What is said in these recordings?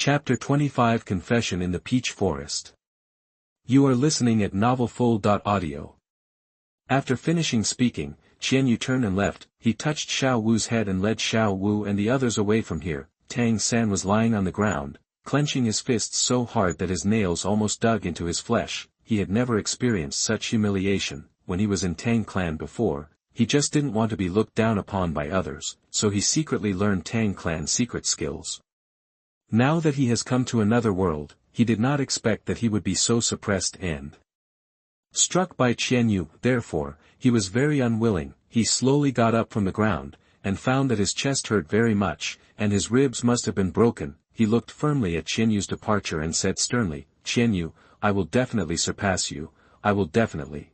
Chapter 25 Confession in the Peach Forest. You are listening at novelfull.audio. After finishing speaking, Qianyu turned and left. He touched Xiao Wu's head and led Xiao Wu and the others away from here. Tang San was lying on the ground, clenching his fists so hard that his nails almost dug into his flesh. He had never experienced such humiliation. When he was in Tang clan before, he just didn't want to be looked down upon by others, so he secretly learned Tang clan's secret skills. Now that he has come to another world, he did not expect that he would be so suppressed and struck by Qianyu. Therefore, he was very unwilling. He slowly got up from the ground, and found that his chest hurt very much, and his ribs must have been broken. He looked firmly at Qianyu's departure and said sternly, "Qianyu, I will definitely surpass you, I will definitely."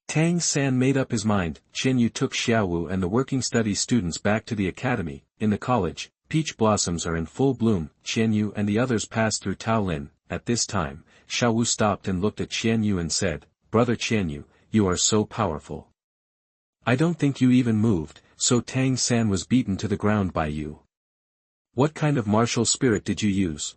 Tang San made up his mind. Qianyu took Xiao Wu and the working study students back to the academy. In the college, peach blossoms are in full bloom. Qianyu and the others passed through Mtln. At this time, Xiao Wu stopped and looked at Qianyu and said, "Brother Qianyu, you are so powerful. I don't think you even moved, so Tang San was beaten to the ground by you. What kind of martial spirit did you use?"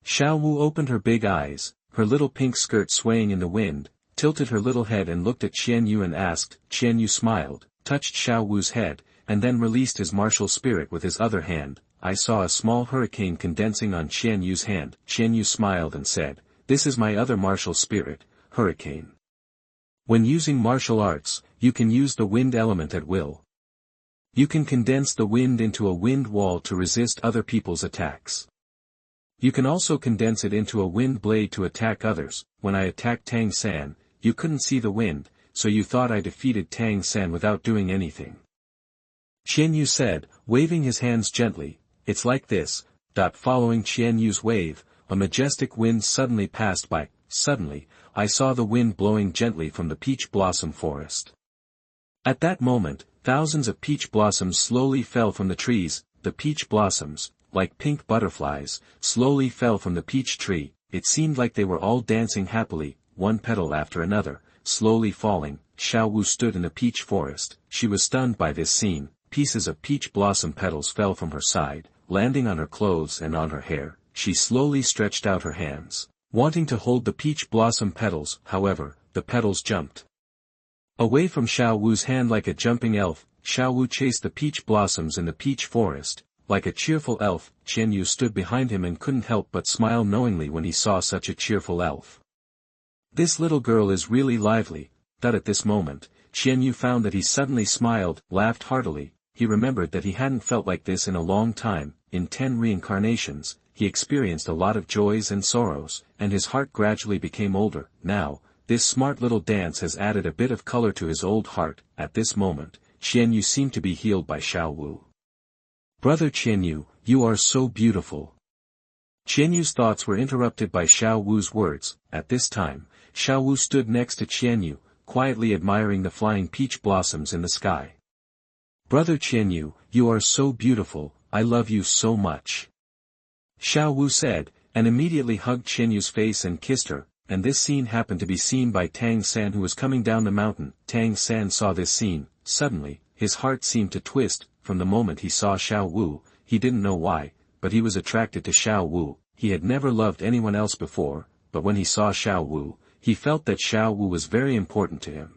Xiao Wu opened her big eyes, her little pink skirt swaying in the wind, tilted her little head and looked at Qianyu and asked. Qianyu smiled, touched Xiao Wu's head, and then released his martial spirit with his other hand. I saw a small hurricane condensing on Qianyu's hand. Qianyu smiled and said, "This is my other martial spirit, hurricane. When using martial arts, you can use the wind element at will. You can condense the wind into a wind wall to resist other people's attacks. You can also condense it into a wind blade to attack others. When I attacked Tang San, you couldn't see the wind, so you thought I defeated Tang San without doing anything." Qianyu said, waving his hands gently, "It's like this." Following Qianyu's wave, a majestic wind suddenly passed by. Suddenly, I saw the wind blowing gently from the peach blossom forest. At that moment, thousands of peach blossoms slowly fell from the trees. The peach blossoms, like pink butterflies, slowly fell from the peach tree. It seemed like they were all dancing happily, one petal after another, slowly falling. Xiao Wu stood in the peach forest. She was stunned by this scene. Pieces of peach blossom petals fell from her side, landing on her clothes and on her hair. She slowly stretched out her hands, wanting to hold the peach blossom petals. However, the petals jumped away from Xiao Wu's hand like a jumping elf. Xiao Wu chased the peach blossoms in the peach forest, like a cheerful elf. Qianyu stood behind him and couldn't help but smile knowingly when he saw such a cheerful elf. This little girl is really lively. At this moment, Qianyu found that he suddenly smiled, laughed heartily. He remembered that he hadn't felt like this in a long time. In 10 reincarnations, he experienced a lot of joys and sorrows, and his heart gradually became older. Now, this smart little dance has added a bit of color to his old heart. At this moment, Qianyu seemed to be healed by Xiao Wu. "Brother Qianyu, you are so beautiful." Qianyu's thoughts were interrupted by Xiao Wu's words. At this time, Xiao Wu stood next to Qianyu, quietly admiring the flying peach blossoms in the sky. "Brother Qianyu, you are so beautiful, I love you so much," Xiao Wu said, and immediately hugged Qianyu's face and kissed her, and this scene happened to be seen by Tang San who was coming down the mountain. Tang San saw this scene. Suddenly, his heart seemed to twist. From the moment he saw Xiao Wu, he didn't know why, but he was attracted to Xiao Wu. He had never loved anyone else before, but when he saw Xiao Wu, he felt that Xiao Wu was very important to him.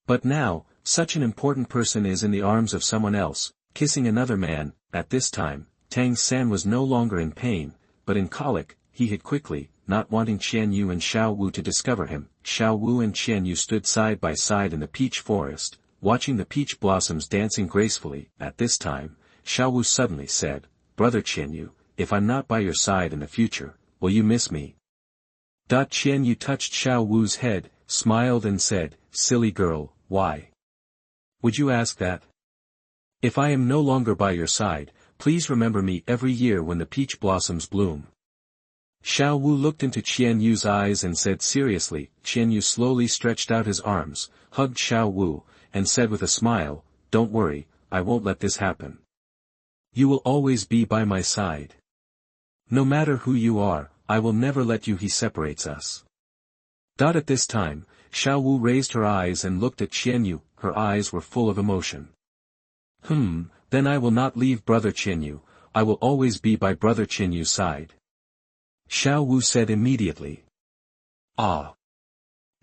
But now, such an important person is in the arms of someone else, kissing another man. At this time, Tang San was no longer in pain, but in colic. He hid quickly, not wanting Qianyu and Xiao Wu to discover him. Xiao Wu and Qianyu stood side by side in the peach forest, watching the peach blossoms dancing gracefully. At this time, Xiao Wu suddenly said, "Brother Qianyu, if I'm not by your side in the future, will you miss me?" Qianyu touched Xiao Wu's head, smiled and said, "Silly girl, why would you ask that? If I am no longer by your side, please remember me every year when the peach blossoms bloom." Xiao Wu looked into Qianyu's eyes and said seriously. Qianyu slowly stretched out his arms, hugged Xiao Wu, and said with a smile, "Don't worry, I won't let this happen. You will always be by my side. No matter who you are, I will never let you. He separates us." At this time, Xiao Wu raised her eyes and looked at Qianyu. Her eyes were full of emotion. Then I will not leave brother Qianyu, I will always be by brother Qianyu's side. Xiao Wu said immediately. Ah.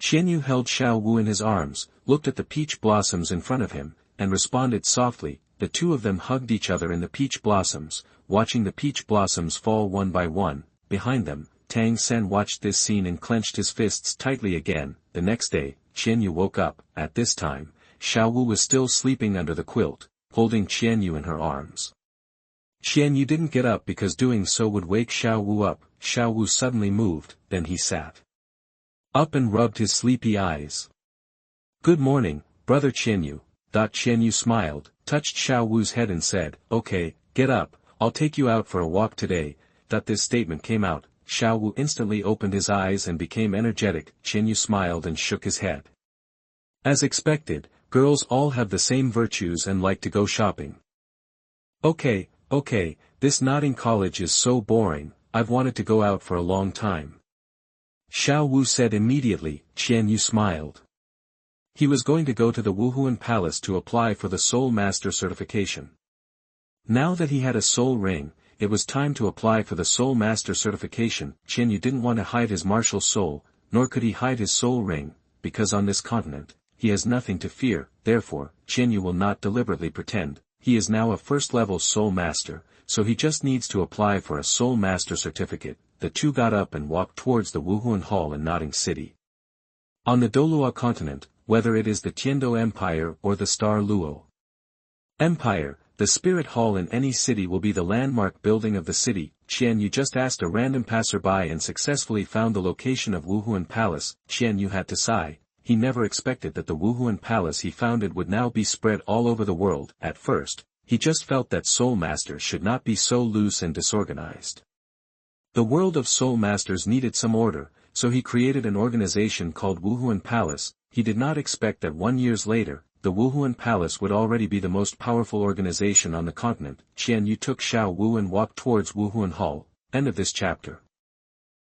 Qianyu held Xiao Wu in his arms, looked at the peach blossoms in front of him, and responded softly. The two of them hugged each other in the peach blossoms, watching the peach blossoms fall one by one. Behind them, Tang San watched this scene and clenched his fists tightly again. The next day, Qianyu woke up. At this time, Xiao Wu was still sleeping under the quilt, holding Qianyu in her arms. Qianyu didn't get up because doing so would wake Xiao Wu up. Xiao Wu suddenly moved, then he sat up and rubbed his sleepy eyes. Good morning, brother Qianyu. Qianyu smiled, touched Xiao Wu's head and said, okay, get up, I'll take you out for a walk today. This statement came out, Xiao Wu instantly opened his eyes and became energetic. Qianyu smiled and shook his head. As expected, girls all have the same virtues and like to go shopping. Okay, this nodding college is so boring, I've wanted to go out for a long time. Xiao Wu said immediately. Qianyu smiled. He was going to go to the Wuhun Palace to apply for the Soul Master certification. Now that he had a soul ring, it was time to apply for the Soul Master certification. Qianyu didn't want to hide his martial soul, nor could he hide his soul ring, because on this continent, he has nothing to fear. Therefore, Qianyu will not deliberately pretend. He is now a first-level Soul Master, so he just needs to apply for a Soul Master certificate. The two got up and walked towards the Wuhun Hall in Nodding City. On the Douluo Continent, whether it is the Tiando Empire or the Star Luo Empire, the Spirit Hall in any city will be the landmark building of the city. Qianyu just asked a random passerby and successfully found the location of Wuhun Palace. Qianyu had to sigh. He never expected that the Wuhun Palace he founded would now be spread all over the world. At first, he just felt that Soul Masters should not be so loose and disorganized. The world of Soul Masters needed some order, so he created an organization called Wuhun Palace. He did not expect that 1 year later, the Wuhun Palace would already be the most powerful organization on the continent. Qianyu took Xiao Wu and walked towards Wuhun Hall. End of this chapter.